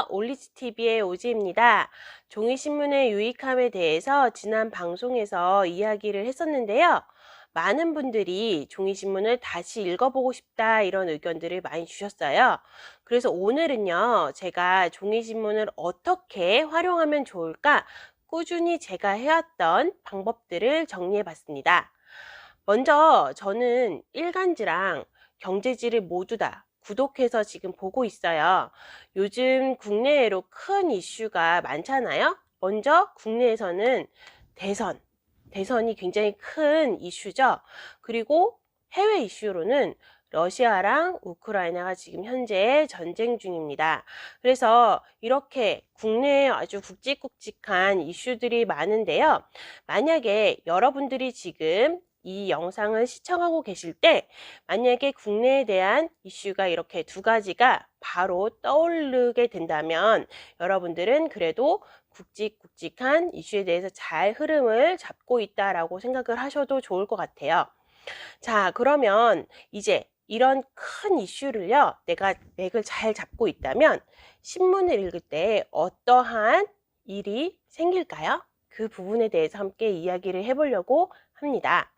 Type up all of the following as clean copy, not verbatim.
올리즈TV의 오지입니다. 종이신문의 유익함에 대해서 지난 방송에서 이야기를 했었는데요. 많은 분들이 종이신문을 다시 읽어보고 싶다 이런 의견들을 많이 주셨어요. 그래서 오늘은요, 제가 종이신문을 어떻게 활용하면 좋을까 꾸준히 제가 해왔던 방법들을 정리해 봤습니다. 먼저 저는 일간지랑 경제지를 모두 다 구독해서 지금 보고 있어요. 요즘 국내외로 큰 이슈가 많잖아요. 먼저 국내에서는 대선, 대선이 굉장히 큰 이슈죠. 그리고 해외 이슈로는 러시아랑 우크라이나가 지금 현재 전쟁 중입니다. 그래서 이렇게 국내에 아주 굵직굵직한 이슈들이 많은데요. 만약에 여러분들이 지금 이 영상을 시청하고 계실 때 만약에 국내에 대한 이슈가 이렇게 두 가지가 바로 떠오르게 된다면 여러분들은 그래도 굵직굵직한 이슈에 대해서 잘 흐름을 잡고 있다라고 생각을 하셔도 좋을 것 같아요. 자, 그러면 이제 이런 큰 이슈를요, 내가 맥을 잘 잡고 있다면 신문을 읽을 때 어떠한 일이 생길까요? 그 부분에 대해서 함께 이야기를 해보려고 합니다.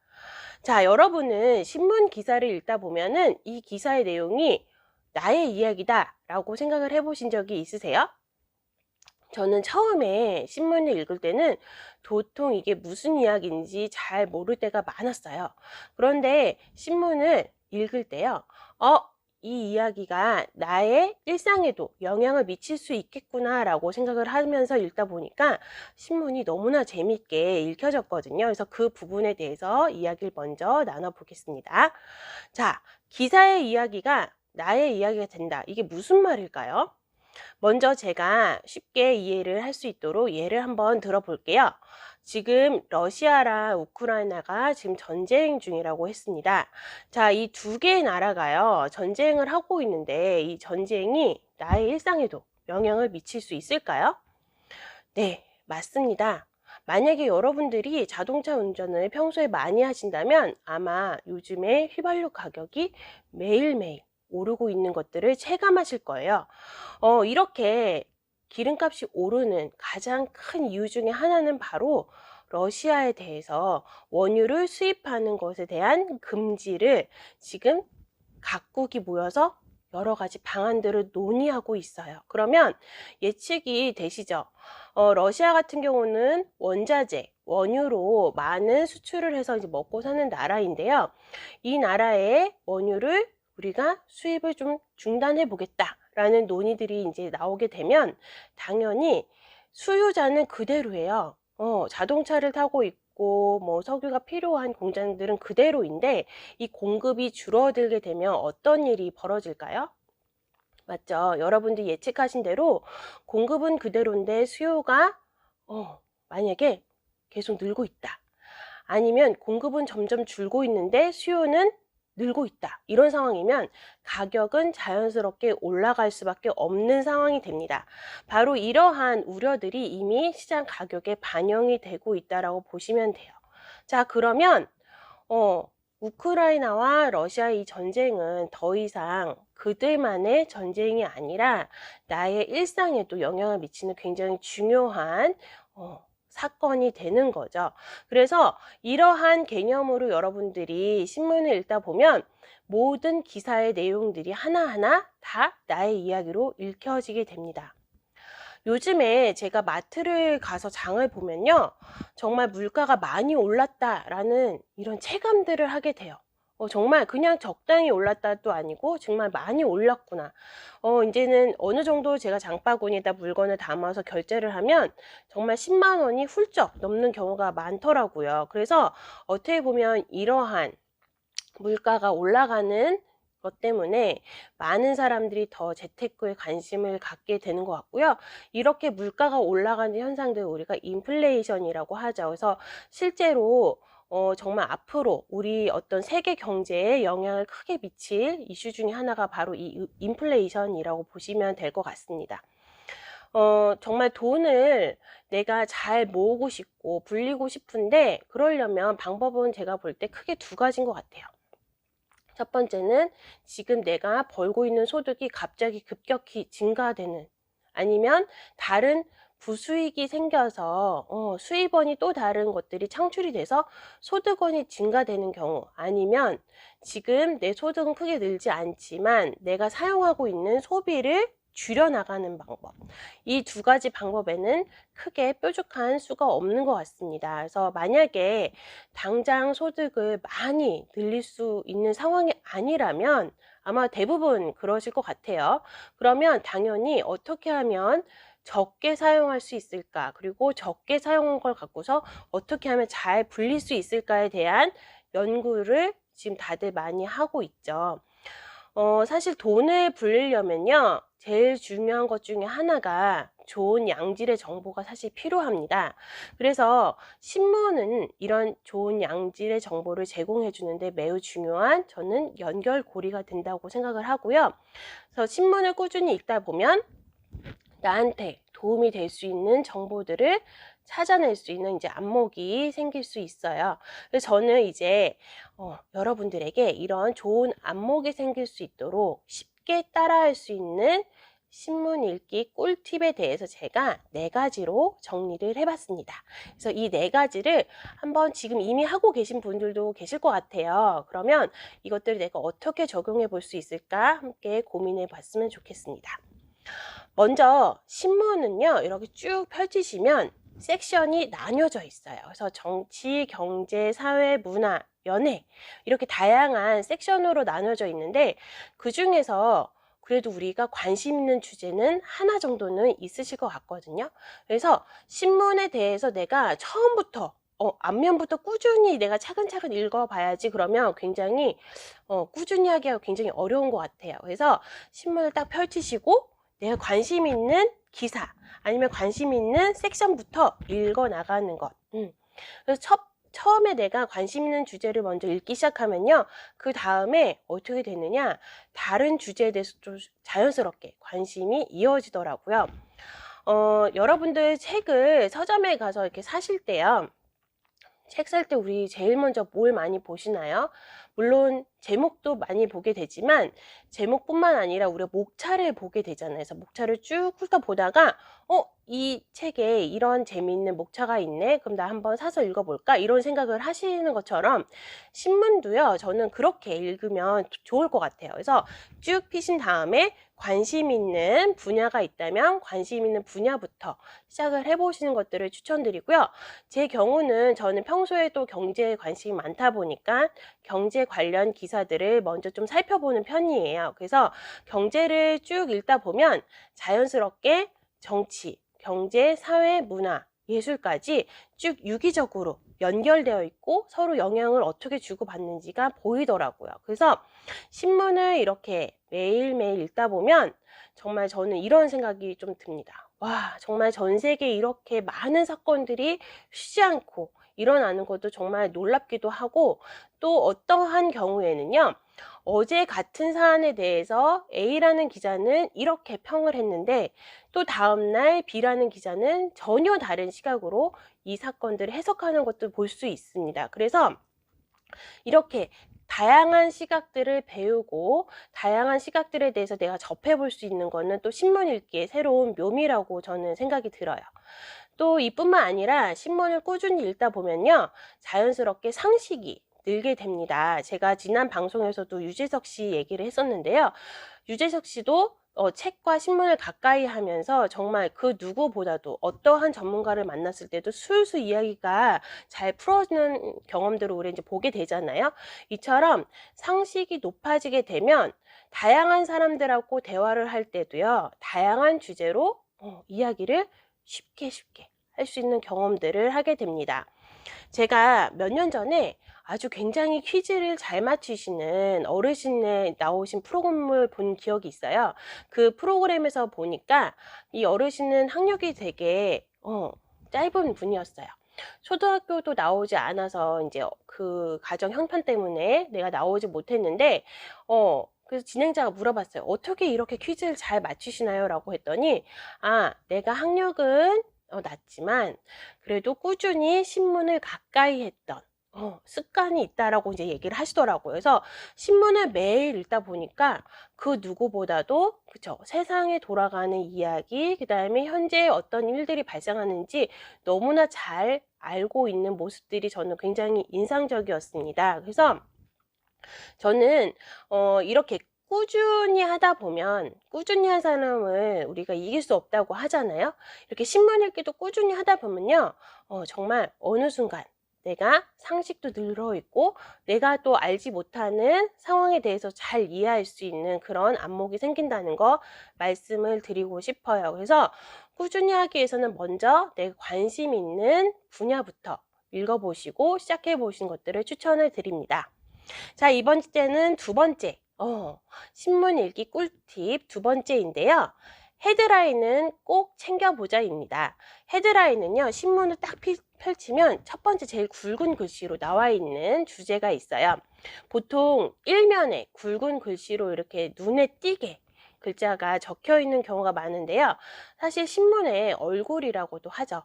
자, 여러분은 신문 기사를 읽다 보면은 이 기사의 내용이 나의 이야기다 라고 생각을 해보신 적이 있으세요? 저는 처음에 신문을 읽을 때는 도통 이게 무슨 이야기인지 잘 모를 때가 많았어요. 그런데 신문을 읽을 때요, 이 이야기가 나의 일상에도 영향을 미칠 수 있겠구나 라고 생각을 하면서 읽다 보니까 신문이 너무나 재밌게 읽혀졌거든요. 그래서 그 부분에 대해서 이야기를 먼저 나눠보겠습니다. 자, 기사의 이야기가 나의 이야기가 된다. 이게 무슨 말일까요? 먼저 제가 쉽게 이해를 할 수 있도록 예를 한번 들어볼게요. 지금 러시아랑 우크라이나가 지금 전쟁 중이라고 했습니다. 자, 이 두 개의 나라가요, 전쟁을 하고 있는데 이 전쟁이 나의 일상에도 영향을 미칠 수 있을까요? 네, 맞습니다. 만약에 여러분들이 자동차 운전을 평소에 많이 하신다면 아마 요즘에 휘발유 가격이 매일매일 오르고 있는 것들을 체감하실 거예요. 이렇게 기름값이 오르는 가장 큰 이유 중에 하나는 바로 러시아에 대해서 원유를 수입하는 것에 대한 금지를 지금 각국이 모여서 여러 가지 방안들을 논의하고 있어요. 그러면 예측이 되시죠? 러시아 같은 경우는 원자재, 원유로 많은 수출을 해서 이제 먹고 사는 나라인데요. 이 나라의 원유를 우리가 수입을 좀 중단해 보겠다라는 논의들이 이제 나오게 되면 당연히 수요자는 그대로예요. 자동차를 타고 있고 뭐 석유가 필요한 공장들은 그대로인데 이 공급이 줄어들게 되면 어떤 일이 벌어질까요? 맞죠? 여러분들이 예측하신 대로 공급은 그대로인데 수요가 만약에 계속 늘고 있다. 아니면 공급은 점점 줄고 있는데 수요는 늘고 있다. 이런 상황이면 가격은 자연스럽게 올라갈 수밖에 없는 상황이 됩니다. 바로 이러한 우려들이 이미 시장 가격에 반영이 되고 있다라고 보시면 돼요. 자, 그러면 우크라이나와 러시아의 이 전쟁은 더 이상 그들만의 전쟁이 아니라 나의 일상에도 영향을 미치는 굉장히 중요한 사건이 되는 거죠. 그래서 이러한 개념으로 여러분들이 신문을 읽다 보면 모든 기사의 내용들이 하나하나 다 나의 이야기로 읽혀지게 됩니다. 요즘에 제가 마트를 가서 장을 보면요, 정말 물가가 많이 올랐다라는 이런 체감들을 하게 돼요. 정말 그냥 적당히 올랐다도 아니고 정말 많이 올랐구나. 이제는 어느 정도 제가 장바구니에다 물건을 담아서 결제를 하면 정말 10만 원이 훌쩍 넘는 경우가 많더라고요. 그래서 어떻게 보면 이러한 물가가 올라가는 것 때문에 많은 사람들이 더 재테크에 관심을 갖게 되는 것 같고요. 이렇게 물가가 올라가는 현상들을 우리가 인플레이션이라고 하죠. 그래서 실제로 정말 앞으로 우리 어떤 세계 경제에 영향을 크게 미칠 이슈 중에 하나가 바로 이 인플레이션이라고 보시면 될 것 같습니다. 정말 돈을 내가 잘 모으고 싶고 불리고 싶은데 그러려면 방법은 제가 볼 때 크게 두 가지인 것 같아요. 첫 번째는 지금 내가 벌고 있는 소득이 갑자기 급격히 증가되는 아니면 다른 부수익이 생겨서 수입원이 또 다른 것들이 창출이 돼서 소득원이 증가되는 경우, 아니면 지금 내 소득은 크게 늘지 않지만 내가 사용하고 있는 소비를 줄여나가는 방법. 이 두 가지 방법에는 크게 뾰족한 수가 없는 것 같습니다. 그래서 만약에 당장 소득을 많이 늘릴 수 있는 상황이 아니라면 아마 대부분 그러실 것 같아요. 그러면 당연히 어떻게 하면 적게 사용할 수 있을까? 그리고 적게 사용한 걸 갖고서 어떻게 하면 잘 불릴 수 있을까에 대한 연구를 지금 다들 많이 하고 있죠. 사실 돈을 불리려면요, 제일 중요한 것 중에 하나가 좋은 양질의 정보가 사실 필요합니다. 그래서 신문은 이런 좋은 양질의 정보를 제공해 주는데 매우 중요한, 저는 연결고리가 된다고 생각을 하고요. 그래서 신문을 꾸준히 읽다 보면 나한테 도움이 될 수 있는 정보들을 찾아낼 수 있는 이제 안목이 생길 수 있어요. 그래서 저는 이제 여러분들에게 이런 좋은 안목이 생길 수 있도록 쉽게 따라할 수 있는 신문 읽기 꿀팁에 대해서 제가 4가지로 정리를 해봤습니다. 그래서 이 4가지를 한번 지금 이미 하고 계신 분들도 계실 것 같아요. 그러면 이것들을 내가 어떻게 적용해 볼 수 있을까 함께 고민해 봤으면 좋겠습니다. 먼저 신문은요, 이렇게 쭉 펼치시면 섹션이 나뉘어져 있어요. 그래서 정치, 경제, 사회, 문화, 연애 이렇게 다양한 섹션으로 나눠져 있는데 그 중에서 그래도 우리가 관심 있는 주제는 하나 정도는 있으실 것 같거든요. 그래서 신문에 대해서 내가 처음부터 앞면부터 꾸준히 내가 차근차근 읽어봐야지, 그러면 굉장히 꾸준히 하기가 굉장히 어려운 것 같아요. 그래서 신문을 딱 펼치시고 내가 관심 있는 기사 아니면 관심 있는 섹션부터 읽어 나가는 것. 그래서 처음에 내가 관심 있는 주제를 먼저 읽기 시작하면요, 그 다음에 어떻게 되느냐, 다른 주제에 대해서 좀 자연스럽게 관심이 이어지더라고요. 여러분들 책을 서점에 가서 이렇게 사실 때요, 책 살 때 우리 제일 먼저 뭘 많이 보시나요? 물론 제목도 많이 보게 되지만 제목뿐만 아니라 우리가 목차를 보게 되잖아요. 그래서 목차를 쭉 훑어보다가 이 책에 이런 재미있는 목차가 있네, 그럼 나 한번 사서 읽어볼까, 이런 생각을 하시는 것처럼 신문도요, 저는 그렇게 읽으면 좋을 것 같아요. 그래서 쭉 피신 다음에 관심 있는 분야가 있다면 관심 있는 분야부터 시작을 해보시는 것들을 추천드리고요. 제 경우는 저는 평소에 또 경제에 관심이 많다 보니까 경제 관련 기사들을 먼저 좀 살펴보는 편이에요. 그래서 경제를 쭉 읽다 보면 자연스럽게 정치, 경제, 사회, 문화, 예술까지 쭉 유기적으로 연결되어 있고 서로 영향을 어떻게 주고받는지가 보이더라고요. 그래서 신문을 이렇게 매일매일 읽다 보면 정말 저는 이런 생각이 좀 듭니다. 와, 정말 전 세계에 이렇게 많은 사건들이 쉬지 않고 일어나는 것도 정말 놀랍기도 하고, 또 어떠한 경우에는요, 어제 같은 사안에 대해서 A라는 기자는 이렇게 평을 했는데 또 다음날 B라는 기자는 전혀 다른 시각으로 이 사건들을 해석하는 것도 볼 수 있습니다. 그래서 이렇게 다양한 시각들을 배우고 다양한 시각들에 대해서 내가 접해볼 수 있는 거는 또 신문 읽기의 새로운 묘미라고 저는 생각이 들어요. 또 이뿐만 아니라 신문을 꾸준히 읽다 보면요, 자연스럽게 상식이 늘게 됩니다. 제가 지난 방송에서도 유재석 씨 얘기를 했었는데요. 유재석 씨도 책과 신문을 가까이 하면서 정말 그 누구보다도 어떠한 전문가를 만났을 때도 술술 이야기가 잘 풀어지는 경험들을 우리 이제 보게 되잖아요. 이처럼 상식이 높아지게 되면 다양한 사람들하고 대화를 할 때도요, 다양한 주제로 이야기를 쉽게 할 수 있는 경험들을 하게 됩니다. 제가 몇 년 전에 아주 굉장히 퀴즈를 잘 맞추시는 어르신에 나오신 프로그램을 본 기억이 있어요. 그 프로그램에서 보니까 이 어르신은 학력이 되게 짧은 분이었어요. 초등학교도 나오지 않아서 이제 그 가정 형편 때문에 내가 나오지 못했는데 그래서 진행자가 물어봤어요. 어떻게 이렇게 퀴즈를 잘 맞추시나요? 라고 했더니 내가 학력은 낮지만 그래도 꾸준히 신문을 가까이 했던 습관이 있다라고 이제 얘기를 하시더라고요. 그래서 신문을 매일 읽다 보니까 그 누구보다도 그쵸. 세상에 돌아가는 이야기, 그다음에 현재 어떤 일들이 발생하는지 너무나 잘 알고 있는 모습들이 저는 굉장히 인상적이었습니다. 그래서 저는 이렇게 꾸준히 하다 보면 꾸준히 한 사람을 우리가 이길 수 없다고 하잖아요. 이렇게 신문 읽기도 꾸준히 하다 보면요. 정말 어느 순간 내가 상식도 늘어 있고 내가 또 알지 못하는 상황에 대해서 잘 이해할 수 있는 그런 안목이 생긴다는 거 말씀을 드리고 싶어요. 그래서 꾸준히 하기 위해서는 먼저 내가 관심 있는 분야부터 읽어보시고 시작해 보신 것들을 추천을 드립니다. 자, 이번 주제는 두 번째, 신문 읽기 꿀팁 두 번째인데요. 헤드라인은 꼭 챙겨보자입니다. 헤드라인은요, 신문을 딱 펼치면 첫 번째 제일 굵은 글씨로 나와 있는 주제가 있어요. 보통 일면에 굵은 글씨로 이렇게 눈에 띄게 글자가 적혀 있는 경우가 많은데요. 사실 신문에 얼굴이라고도 하죠.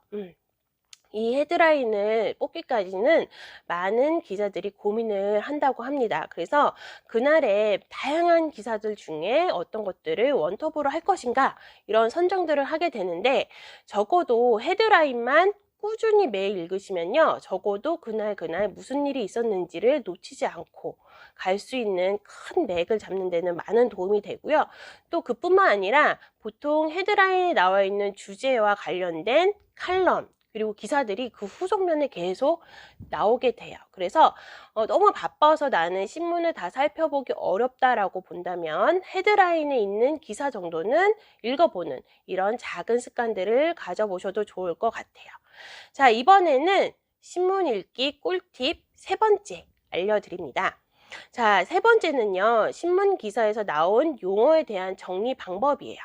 이 헤드라인을 뽑기까지는 많은 기자들이 고민을 한다고 합니다. 그래서 그날의 다양한 기사들 중에 어떤 것들을 원톱으로 할 것인가 이런 선정들을 하게 되는데 적어도 헤드라인만 꾸준히 매일 읽으시면요. 적어도 그날 무슨 일이 있었는지를 놓치지 않고 갈 수 있는 큰 맥을 잡는 데는 많은 도움이 되고요. 또 그뿐만 아니라 보통 헤드라인에 나와 있는 주제와 관련된 칼럼 그리고 기사들이 그 후속면에 계속 나오게 돼요. 그래서 너무 바빠서 나는 신문을 다 살펴보기 어렵다라고 본다면 헤드라인에 있는 기사 정도는 읽어보는 이런 작은 습관들을 가져보셔도 좋을 것 같아요. 자, 이번에는 신문 읽기 꿀팁 세 번째 알려드립니다. 자, 세 번째는요. 신문 기사에서 나온 용어에 대한 정리 방법이에요.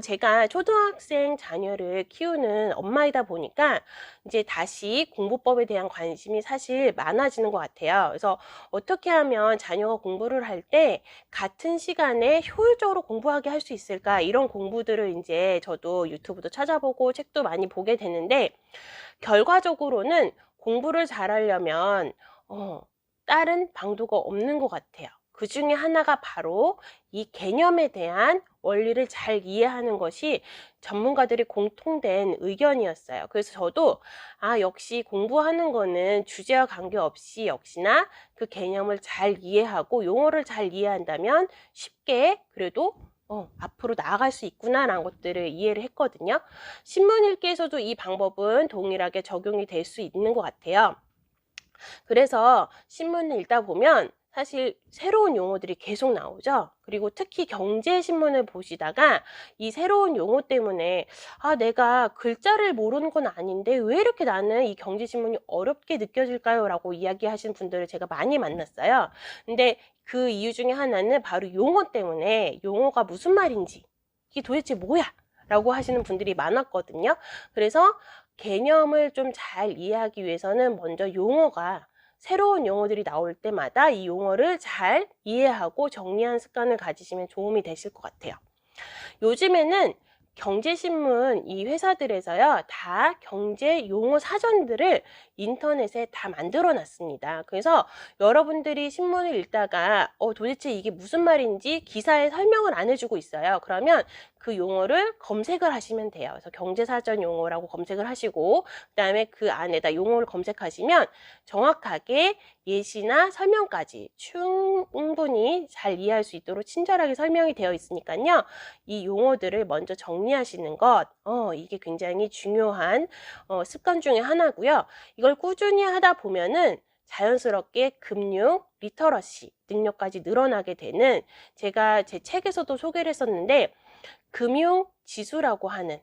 제가 초등학생 자녀를 키우는 엄마이다 보니까 이제 다시 공부법에 대한 관심이 사실 많아지는 것 같아요. 그래서 어떻게 하면 자녀가 공부를 할 때 같은 시간에 효율적으로 공부하게 할 수 있을까? 이런 공부들을 이제 저도 유튜브도 찾아보고 책도 많이 보게 되는데 결과적으로는 공부를 잘하려면 다른 방도가 없는 것 같아요. 그 중에 하나가 바로 이 개념에 대한 원리를 잘 이해하는 것이 전문가들이 공통된 의견이었어요. 그래서 저도 역시 공부하는 거는 주제와 관계없이 역시나 그 개념을 잘 이해하고 용어를 잘 이해한다면 쉽게 그래도 앞으로 나아갈 수 있구나라는 것들을 이해를 했거든요. 신문 읽기에서도 이 방법은 동일하게 적용이 될 수 있는 것 같아요. 그래서 신문을 읽다 보면 사실 새로운 용어들이 계속 나오죠. 그리고 특히 경제신문을 보시다가 이 새로운 용어 때문에 내가 글자를 모르는 건 아닌데 왜 이렇게 나는 이 경제신문이 어렵게 느껴질까요? 라고 이야기하시는 분들을 제가 많이 만났어요. 근데 그 이유 중에 하나는 바로 용어 때문에 용어가 무슨 말인지 이게 도대체 뭐야? 라고 하시는 분들이 많았거든요. 그래서 개념을 좀 잘 이해하기 위해서는 먼저 새로운 용어들이 나올 때마다 이 용어를 잘 이해하고 정리하는 습관을 가지시면 도움이 되실 것 같아요. 요즘에는 경제신문 이 회사들에서요, 다 경제 용어 사전들을 인터넷에 다 만들어 놨습니다. 그래서 여러분들이 신문을 읽다가 도대체 이게 무슨 말인지 기사에 설명을 안 해주고 있어요. 그러면 그 용어를 검색을 하시면 돼요. 그래서 경제사전 용어라고 검색을 하시고 그다음에 그 안에다 용어를 검색하시면 정확하게 예시나 설명까지 충분히 잘 이해할 수 있도록 친절하게 설명이 되어 있으니까요. 이 용어들을 먼저 정리하시는 것, 이게 굉장히 중요한 습관 중에 하나고요. 이걸 꾸준히 하다 보면은 자연스럽게 금융, 리터러시 능력까지 늘어나게 되는 제가 제 책에서도 소개를 했었는데 금융 지수라고 하는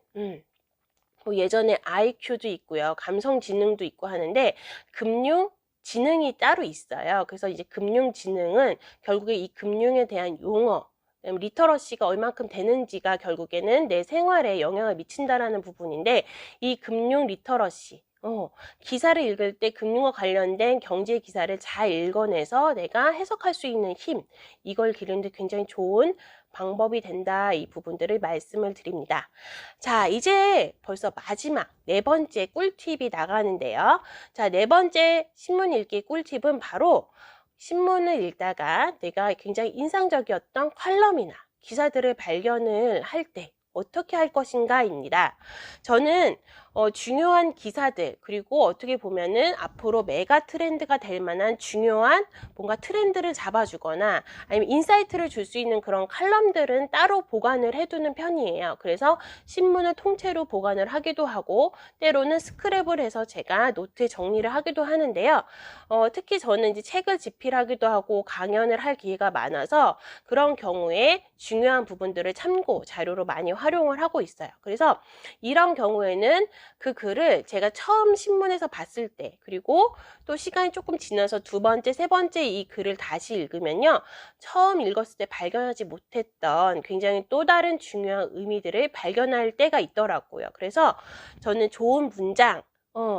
뭐 예전에 IQ도 있고요. 감성 지능도 있고 하는데 금융 지능이 따로 있어요. 그래서 이제 금융 지능은 결국에 이 금융에 대한 용어 리터러시가 얼만큼 되는지가 결국에는 내 생활에 영향을 미친다라는 부분인데 이 금융 리터러시 기사를 읽을 때 금융과 관련된 경제 기사를 잘 읽어내서 내가 해석할 수 있는 힘, 이걸 기르는 데 굉장히 좋은 방법이 된다. 이 부분들을 말씀을 드립니다. 자, 이제 벌써 마지막 네 번째 꿀팁이 나가는데요. 자, 네 번째 신문 읽기 꿀팁은 바로 신문을 읽다가 내가 굉장히 인상적이었던 컬럼이나 기사들을 발견을 할 때 어떻게 할 것인가입니다. 저는 중요한 기사들, 그리고 어떻게 보면은 앞으로 메가 트렌드가 될 만한 중요한 뭔가 트렌드를 잡아주거나 아니면 인사이트를 줄 수 있는 그런 칼럼들은 따로 보관을 해두는 편이에요. 그래서 신문을 통째로 보관을 하기도 하고 때로는 스크랩을 해서 제가 노트에 정리를 하기도 하는데요. 특히 저는 이제 책을 집필하기도 하고 강연을 할 기회가 많아서 그런 경우에 중요한 부분들을 참고 자료로 많이 활용을 하고 있어요. 그래서 이런 경우에는 그 글을 제가 처음 신문에서 봤을 때, 그리고 또 시간이 조금 지나서 두 번째, 세 번째 이 글을 다시 읽으면요, 처음 읽었을 때 발견하지 못했던 굉장히 또 다른 중요한 의미들을 발견할 때가 있더라고요. 그래서 저는 좋은 문장,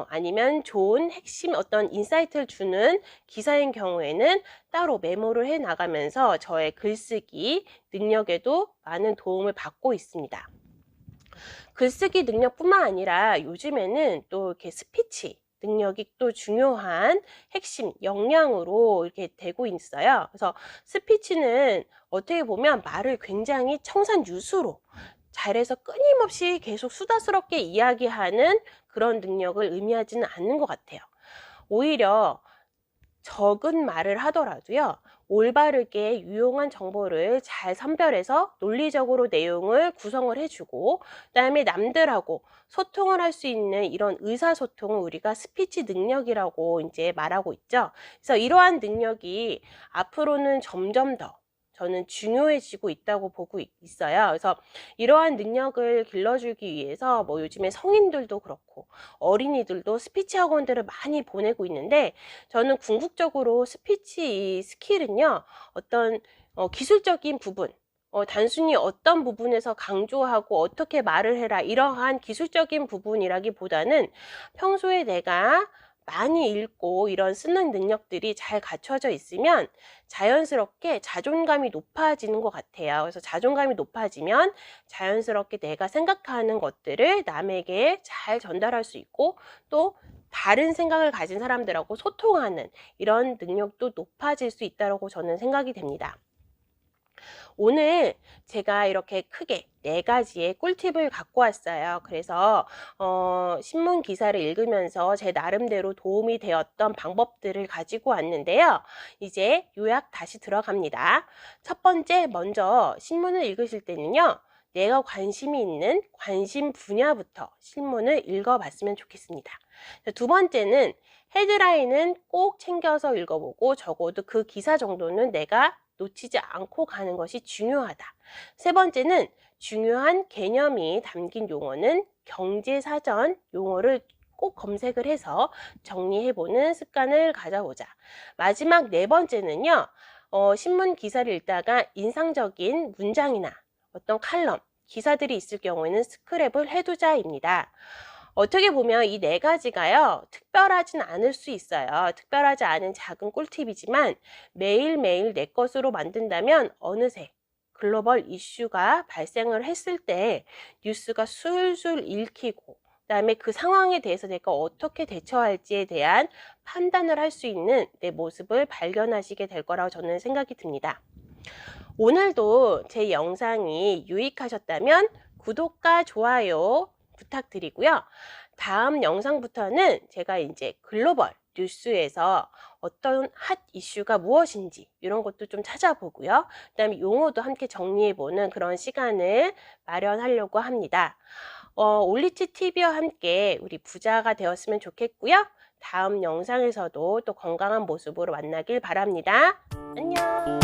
아니면 좋은 핵심 어떤 인사이트를 주는 기사인 경우에는 따로 메모를 해 나가면서 저의 글쓰기 능력에도 많은 도움을 받고 있습니다. 글쓰기 능력뿐만 아니라 요즘에는 또 이렇게 스피치 능력이 또 중요한 핵심 역량으로 이렇게 되고 있어요. 그래서 스피치는 어떻게 보면 말을 굉장히 청산유수로 잘해서 끊임없이 계속 수다스럽게 이야기하는 그런 능력을 의미하지는 않는 것 같아요. 오히려 적은 말을 하더라도요, 올바르게 유용한 정보를 잘 선별해서 논리적으로 내용을 구성을 해주고, 그다음에 남들하고 소통을 할 수 있는 이런 의사소통을 우리가 스피치 능력이라고 이제 말하고 있죠. 그래서 이러한 능력이 앞으로는 점점 더 저는 중요해지고 있다고 보고 있어요. 그래서 이러한 능력을 길러주기 위해서 뭐 요즘에 성인들도 그렇고 어린이들도 스피치 학원들을 많이 보내고 있는데, 저는 궁극적으로 스피치 이 스킬은요, 어떤 기술적인 부분, 단순히 어떤 부분에서 강조하고 어떻게 말을 해라 이러한 기술적인 부분이라기보다는 평소에 내가 많이 읽고 이런 쓰는 능력들이 잘 갖춰져 있으면 자연스럽게 자존감이 높아지는 것 같아요. 그래서 자존감이 높아지면 자연스럽게 내가 생각하는 것들을 남에게 잘 전달할 수 있고, 또 다른 생각을 가진 사람들하고 소통하는 이런 능력도 높아질 수 있다고 저는 생각이 됩니다. 오늘 제가 이렇게 크게 네 가지의 꿀팁을 갖고 왔어요. 그래서 신문 기사를 읽으면서 제 나름대로 도움이 되었던 방법들을 가지고 왔는데요. 이제 요약 다시 들어갑니다. 첫 번째, 먼저 신문을 읽으실 때는요, 내가 관심이 있는 관심 분야부터 신문을 읽어봤으면 좋겠습니다. 두 번째는 헤드라인은 꼭 챙겨서 읽어보고 적어도 그 기사 정도는 내가 놓치지 않고 가는 것이 중요하다. 세 번째는 중요한 개념이 담긴 용어는 경제사전 용어를 꼭 검색을 해서 정리해보는 습관을 가져보자. 마지막 네 번째는요, 신문 기사를 읽다가 인상적인 문장이나 어떤 칼럼, 기사들이 있을 경우에는 스크랩을 해두자입니다. 어떻게 보면 이 네 가지가요, 특별하진 않을 수 있어요. 특별하지 않은 작은 꿀팁이지만 매일매일 내 것으로 만든다면 어느새 글로벌 이슈가 발생을 했을 때 뉴스가 술술 읽히고, 그다음에 그 상황에 대해서 내가 어떻게 대처할지에 대한 판단을 할 수 있는 내 모습을 발견하시게 될 거라고 저는 생각이 듭니다. 오늘도 제 영상이 유익하셨다면 구독과 좋아요 부탁드리고요. 다음 영상부터는 제가 이제 글로벌 뉴스에서 어떤 핫 이슈가 무엇인지 이런 것도 좀 찾아보고요. 그다음에 용어도 함께 정리해보는 그런 시간을 마련하려고 합니다. 올리치 TV와 함께 우리 부자가 되었으면 좋겠고요. 다음 영상에서도 또 건강한 모습으로 만나길 바랍니다. 안녕.